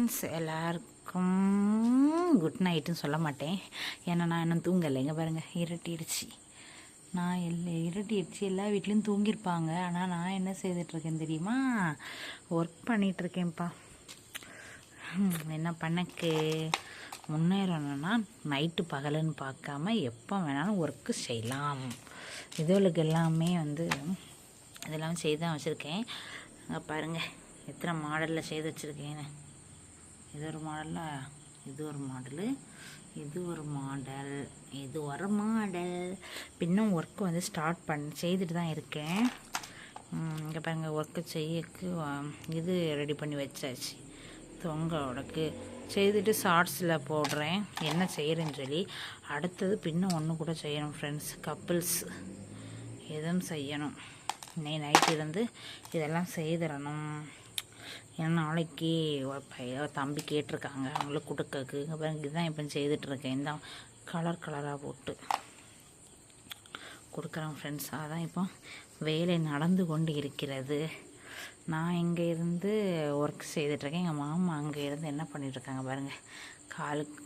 Friends, எல்லாருக்கும் good நைட்டுன்னு சொல்ல மாட்டேன். ஏன்னா நான் இன்னும் தூங்கலை. இங்கே பாருங்கள், இருட்டிடுச்சு. இருட்டிடுச்சு, எல்லா வீட்லேயும் தூங்கியிருப்பாங்க. ஆனால் நான் என்ன செய்துட்ருக்கேன் தெரியுமா? ஒர்க் பண்ணிகிட்ருக்கேன்ப்பா. என்ன பண்ணக்கு முன்னேறணும்னா நைட்டு பகலுன்னு பார்க்காம எப்போ வேணாலும் ஒர்க்கு செய்யலாம். இதுகளுக்கு எல்லாமே இதெல்லாம் செய்து தான் வச்சுருக்கேன். அங்கே பாருங்கள் எத்தனை மாடலில் செய்து வச்சுருக்கேன்னு. இது ஒரு மாடலில், இது ஒரு மாடலு, இது ஒரு மாடல், இது ஒரு மாடல். இன்னும் ஒர்க்கு ஸ்டார்ட் செய்துட்டு தான் இருக்கேன். இங்கே பாருங்கள், ஒர்க்கு செய்யக்கு இது ரெடி பண்ணி வச்சாச்சு. தொங்க உடக்கு செய்துட்டு ஷார்ட்ஸில் போடுறேன் என்ன செய்கிறேன்னு சொல்லி. அடுத்தது பின்னும் ஒன்று கூட செய்யணும் ஃப்ரெண்ட்ஸ். கப்புள்ஸ் எதுவும் செய்யணும். இன்னைக்கு நைட்டு இதெல்லாம் செய்திடணும். ஏன்னா நாளைக்கு தம்பி கேட்டிருக்காங்க அவங்களுக்கு கொடுக்கக்கு. அப்புறம் இதுதான் இப்போ செய்துட்ருக்கேன். இந்த கலராக போட்டு கொடுக்குறேன் ஃப்ரெண்ட்ஸ். அதான் இப்போ வேலை நடந்து கொண்டு இருக்கிறது. நான் இங்கே இருந்து ஒர்க் செய்துட்ருக்கேன். எங்கள் மாமா அங்கே இருந்து என்ன பண்ணிகிட்ருக்காங்க பாருங்கள். காலுக்கு